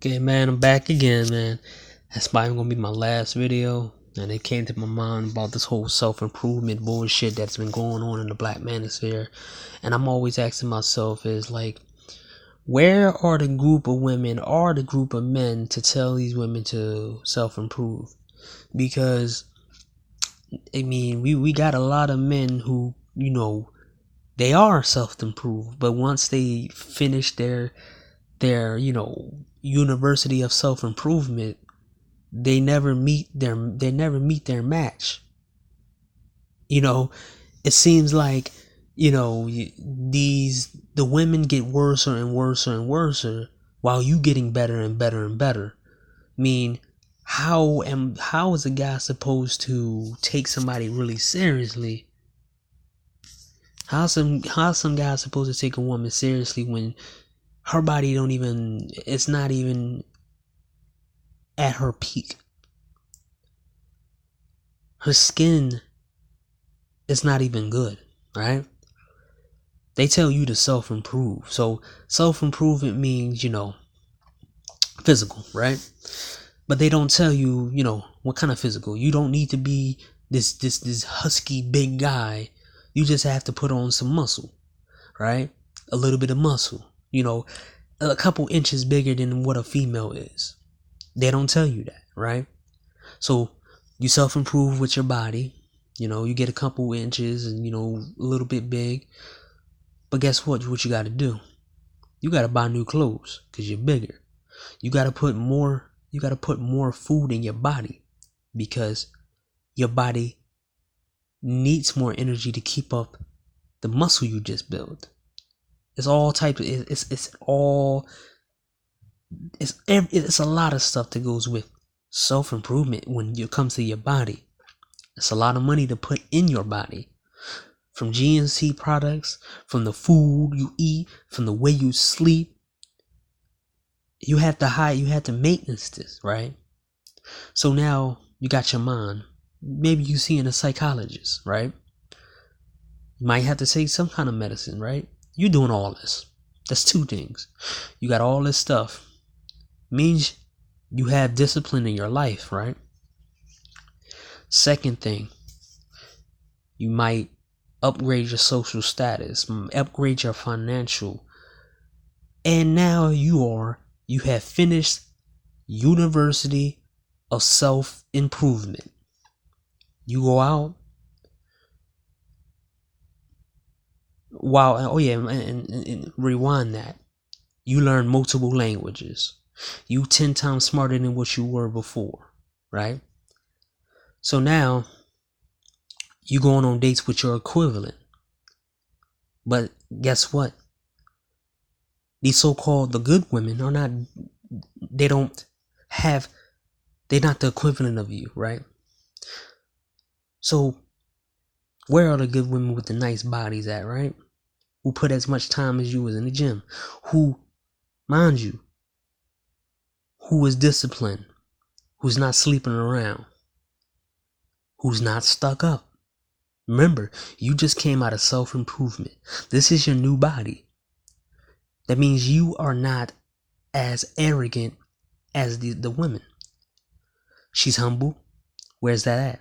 Okay, man, I'm back again, man. That's probably gonna be my last video. And it came to my mind about this whole self-improvement bullshit that's been going on in the black manosphere. And I'm always asking myself is like, where are the group of women or the group of men to tell these women to self-improve? Because, I mean, we got a lot of men who, they are self-improved, but once they finish their university of self-improvement, they never meet their match. It seems like the women get worse and worse and worse while you getting better and better and better. I mean, how is a guy supposed to take somebody really seriously? How's some guy supposed to take a woman seriously when her body it's not even at her peak? Her skin is not even good, right? They tell you to self-improve. So self-improvement means, physical, right? But they don't tell you, what kind of physical. You don't need to be this husky big guy. You just have to put on some muscle, right? A little bit of muscle, a couple inches bigger than what a female is. They don't tell you that, right? So you self-improve with your body. You get a couple inches and, a little bit big. But guess what? What you got to do? You got to buy new clothes because you're bigger. You got to put more food in your body because your body needs more energy to keep up the muscle you just built. It's all types of, it's a lot of stuff that goes with self-improvement when it comes to your body. It's a lot of money to put in your body. From GNC products, from the food you eat, from the way you sleep. You have to maintenance this, right? So now you got your mind. Maybe you seeing a psychologist, right? You might have to take some kind of medicine, right? You're doing all this. That's two things. You got all this stuff. Means you have discipline in your life, right? Second thing, you might upgrade your social status, upgrade your financial, and now you have finished University of Self-Improvement. You go out. Wow. Oh yeah, and rewind that. You learn multiple languages. You 10 times smarter than what you were before, right? So now you going on dates with your equivalent. But guess what? These so-called the good women are not, they're not the equivalent of you, right? So where are the good women with the nice bodies at, right? Who put as much time as you was in the gym? Who, mind you, who is disciplined? Who's not sleeping around? Who's not stuck up? Remember, you just came out of self-improvement. This is your new body. That means you are not as arrogant as the women. She's humble. Where's that at?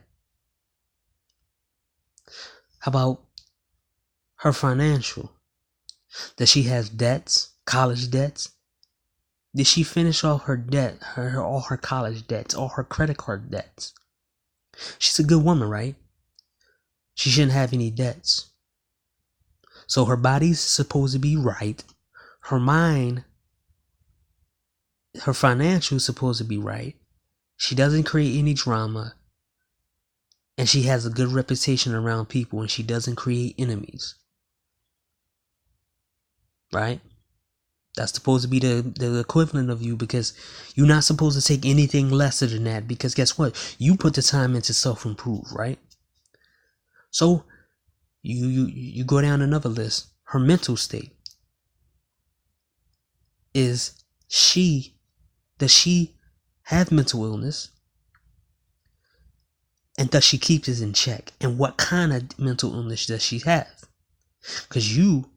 How about her financial? Does she have debts? College debts? Did she finish off her debt? All her college debts? All her credit card debts? She's a good woman, right? She shouldn't have any debts. So her body's supposed to be right. Her mind, her financial is supposed to be right. She doesn't create any drama. And she has a good reputation around people, and she doesn't create enemies. Right? That's supposed to be the equivalent of you, because you're not supposed to take anything lesser than that, because guess what? You put the time into self-improve, right? So you go down another list. Her mental state. Does she have mental illness? And does she keep this in check? And what kind of mental illness does she have? Because you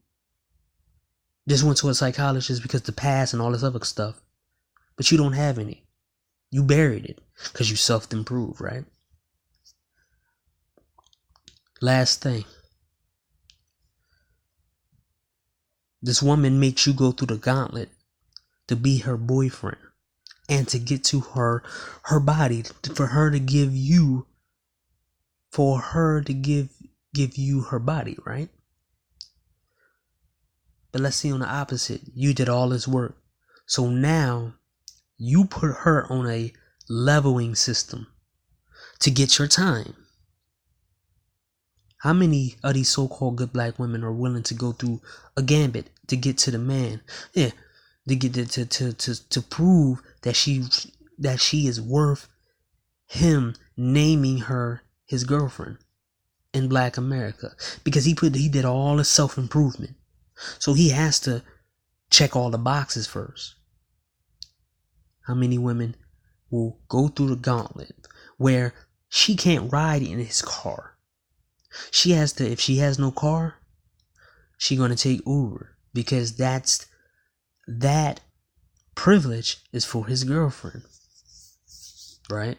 just went to a psychologist because the past and all this other stuff. but you don't have any. You buried it because you self-improved, right? Last thing. This woman makes you go through the gauntlet to be her boyfriend and to get to her body, for her to give you her body, right? But let's see on the opposite. You did all this work. So now you put her on a leveling system to get your time. How many of these so-called good black women are willing to go through a gambit to get to the man? Yeah, to get to prove that she is worth him naming her his girlfriend in Black America, because he did all the self-improvement. So he has to check all the boxes first. How many women will go through the gauntlet where she can't ride in his car? She has to, if she has no car, she gonna take Uber, because that privilege is for his girlfriend, right?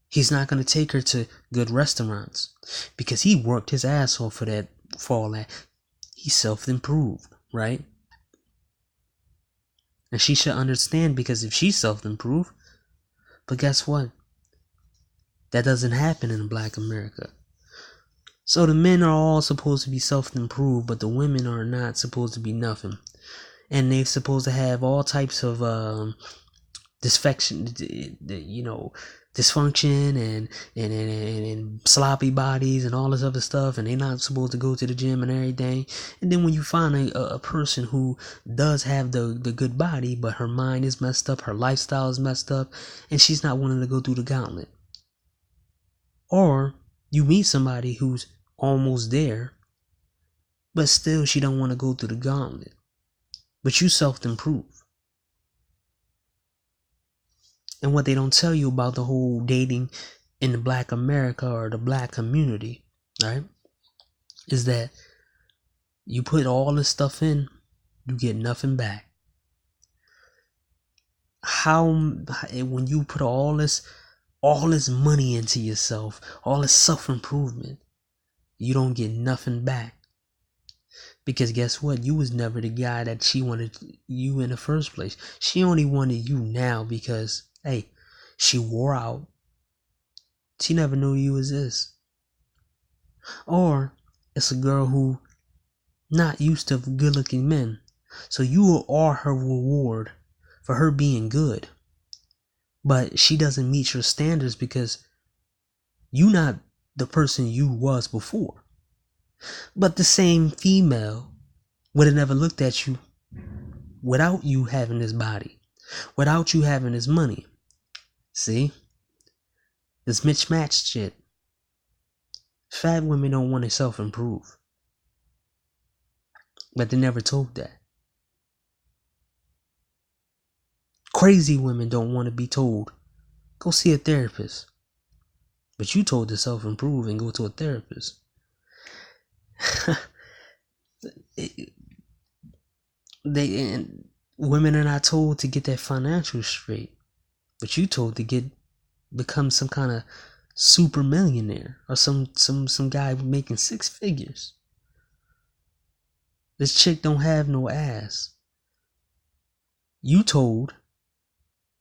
He's not gonna take her to good restaurants because he worked his ass off for all that. He self-improved, right? And she should understand, because if she self-improved, but guess what? That doesn't happen in Black America. So the men are all supposed to be self-improved, but the women are not supposed to be nothing. And they're supposed to have all types of dysfunction and sloppy bodies and all this other stuff, and they're not supposed to go to the gym and everything. And then when you find a person who does have the good body, but her mind is messed up, her lifestyle is messed up, and she's not willing to go through the gauntlet. Or you meet somebody who's almost there, but still she don't want to go through the gauntlet, but you self-improve. And what they don't tell you about the whole dating in the Black America or the black community, right, is that you put all this stuff in, you get nothing back. When you put all this money into yourself, all this self-improvement, you don't get nothing back. Because guess what? You was never the guy that she wanted you in the first place. She only wanted you now because, hey, she wore out. She never knew you was this. Or it's a girl who not used to good-looking men. So you are her reward for her being good. But she doesn't meet your standards because you not the person you was before. But the same female would have never looked at you without you having this body, without you having this money. See? This mismatched shit. Fat women don't want to self-improve. But they never told that. Crazy women don't want to be told, go see a therapist. But you told to self-improve and go to a therapist. Women are not told to get their financials straight, but you told to become some kind of super millionaire or some guy making 6 figures. This chick don't have no ass. You told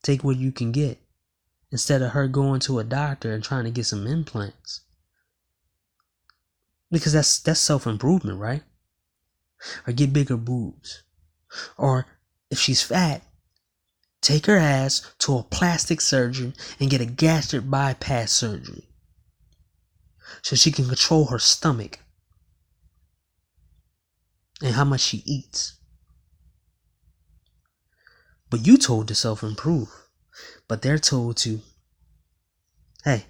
take what you can get instead of her going to a doctor and trying to get some implants. Because that's self-improvement, right? Or get bigger boobs. Or if she's fat, take her ass to a plastic surgeon and get a gastric bypass surgery so she can control her stomach and how much she eats. But you told to self-improve. But they're told to, hey,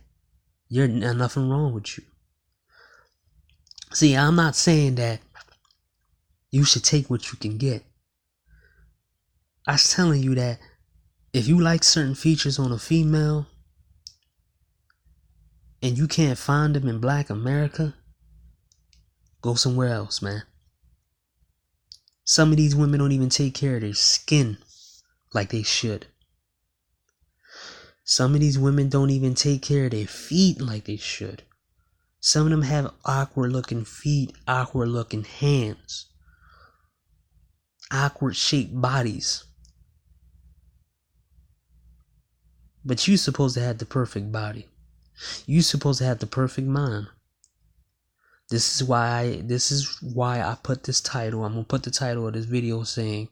there's nothing wrong with you. See, I'm not saying that you should take what you can get. I was telling you that if you like certain features on a female and you can't find them in Black America, go somewhere else, man. Some of these women don't even take care of their skin like they should. Some of these women don't even take care of their feet like they should. Some of them have awkward looking feet, awkward looking hands, awkward shaped bodies. But you're supposed to have the perfect body. You're supposed to have the perfect mind. This is why I put this title. I'm gonna put the title of this video saying,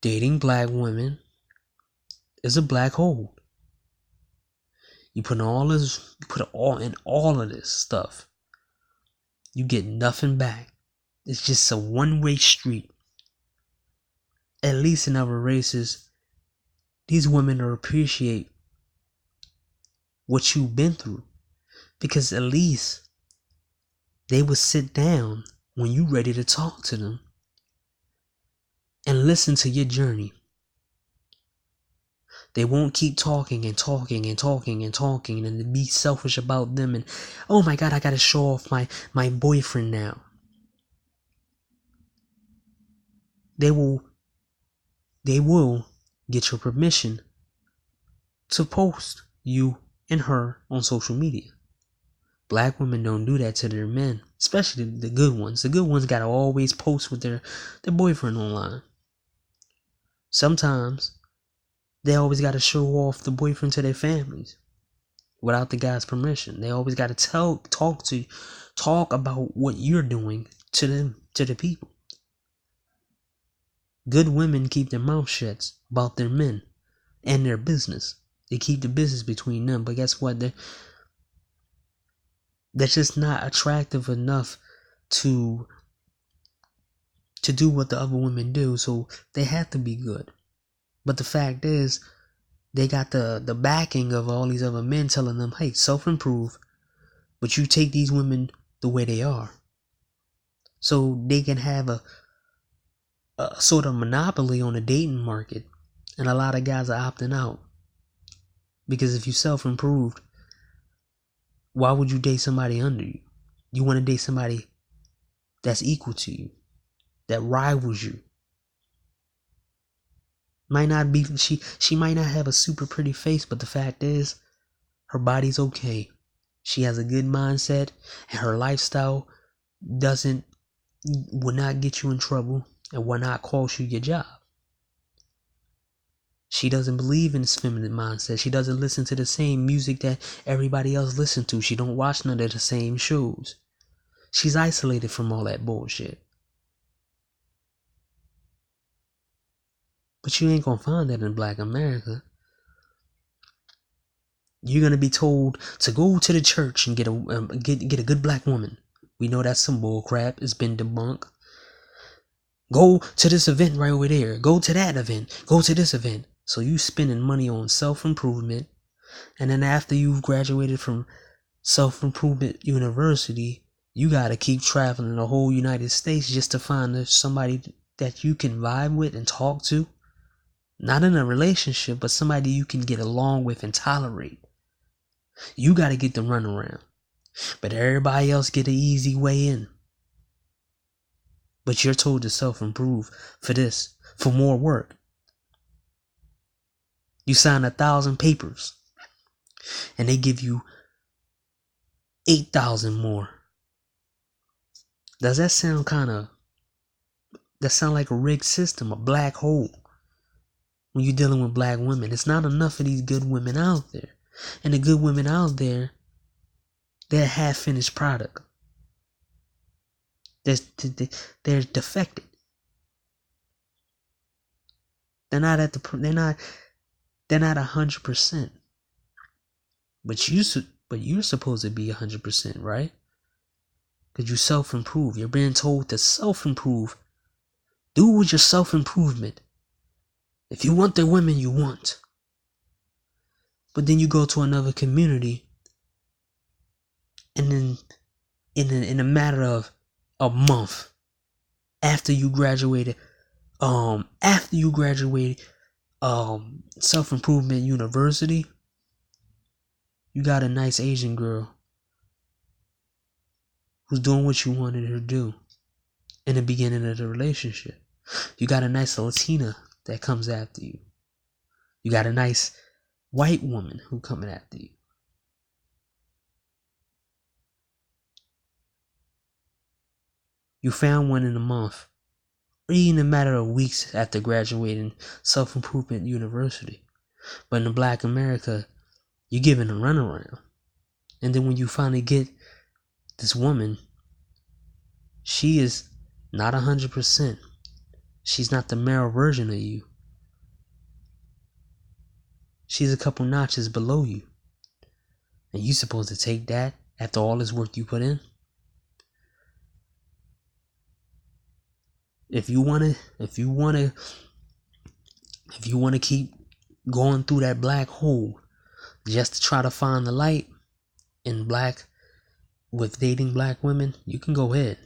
dating black women is a black hole. You put all in all of this stuff. You get nothing back. It's just a one-way street. At least in other races, these women will appreciate what you've been through, because at least they will sit down when you're ready to talk to them and listen to your journey. They won't keep talking and talking and talking and talking and be selfish about them and, oh my God, I gotta show off my boyfriend now. They will get your permission to post you and her on social media. Black women don't do that to their men, especially the good ones. The good ones gotta always post with their boyfriend online. Sometimes they always gotta show off the boyfriend to their families without the guy's permission. They always gotta talk about what you're doing to them, to the people. Good women keep their mouth shut about their men and their business. They keep the business between them. But guess what? They're just not attractive enough to do what the other women do. So they have to be good. But the fact is, they got the backing of all these other men telling them, hey, self-improve, but you take these women the way they are. So they can have a sort of monopoly on the dating market. And a lot of guys are opting out. Because if you self-improved, why would you date somebody under you? You want to date somebody that's equal to you, that rivals you. Might not be, she might not have a super pretty face, but the fact is, her body's okay. She has a good mindset, and her lifestyle will not get you in trouble and will not cost you your job. She doesn't believe in this feminine mindset. She doesn't listen to the same music that everybody else listens to. She don't watch none of the same shows. She's isolated from all that bullshit. But you ain't gonna find that in Black America. You're gonna be told to go to the church and get a good black woman. We know that's some bull crap. It's been debunked. Go to this event right over there. Go to that event. Go to this event. So you spending money on self-improvement, and then after you've graduated from self-improvement university, you gotta keep traveling the whole United States just to find somebody that you can vibe with and talk to. Not in a relationship, but somebody you can get along with and tolerate. You gotta get the runaround. But everybody else get an easy way in. But you're told to self-improve for more work. You sign 1,000 papers, and they give you 8,000 more. Does that sound like a rigged system, a black hole? When you're dealing with black women, it's not enough of these good women out there. And the good women out there, they're half-finished product. They're defected. They're not 100%. But you're supposed to be 100%, right? Because you self-improve. You're being told to self-improve. Do with your self-improvement. If you want the women you want. But then you go to another community, and then in a matter of a month after you graduated self-improvement university, you got a nice Asian girl who's doing what you wanted her to do in the beginning of the relationship. You got a nice Latina that comes after you. You got a nice white woman who coming after you. You found one in a month, or even a matter of weeks after graduating self-improvement university. But in Black America, you're given a runaround. And then when you finally get this woman, she is not 100%. She's not the male version of you. She's a couple notches below you. And you supposed to take that after all this work you put in? If you wanna keep going through that black hole just to try to find the light in black with dating black women, you can go ahead.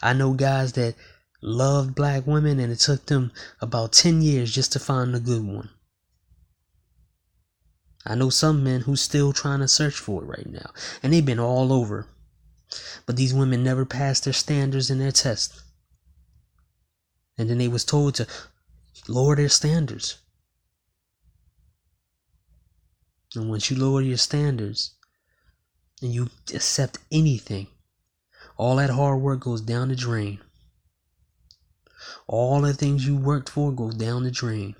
I know guys that loved black women and it took them about 10 years just to find a good one. I know some men who still trying to search for it right now, and they've been all over. But these women never passed their standards in their test. And then they was told to lower their standards. And once you lower your standards and you accept anything, all that hard work goes down the drain. All the things you worked for go down the drain.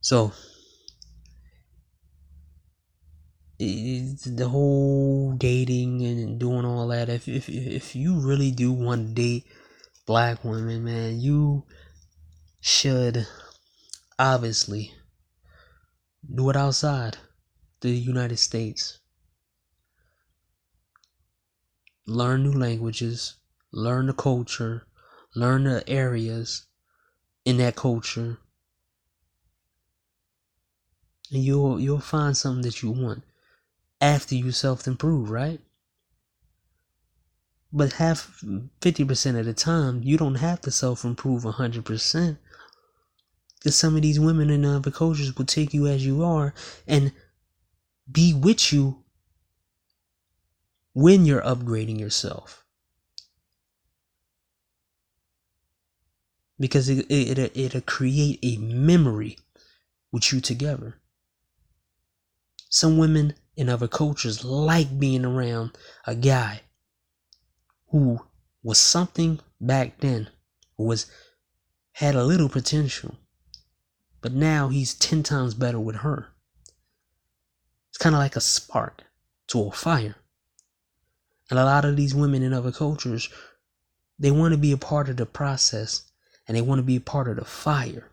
So, the whole dating and doing all that, if you really do want to date black women, man, you should obviously do it outside the United States. Learn new languages, learn the culture, learn the areas in that culture, and you'll find something that you want after you self-improve, right? But 50% of the time, you don't have to self-improve 100%. Because some of these women in other cultures will take you as you are and be with you when you're upgrading yourself. Because it'll create a memory with you together. Some women in other cultures like being around a guy who was something back then, who had a little potential, but now he's 10 times better with her. It's kind of like a spark to a fire. And a lot of these women in other cultures, they want to be a part of the process and they want to be a part of the fire.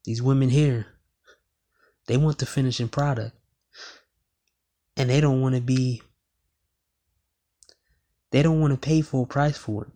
These women here, they want the finishing product. And they don't want to pay full price for it.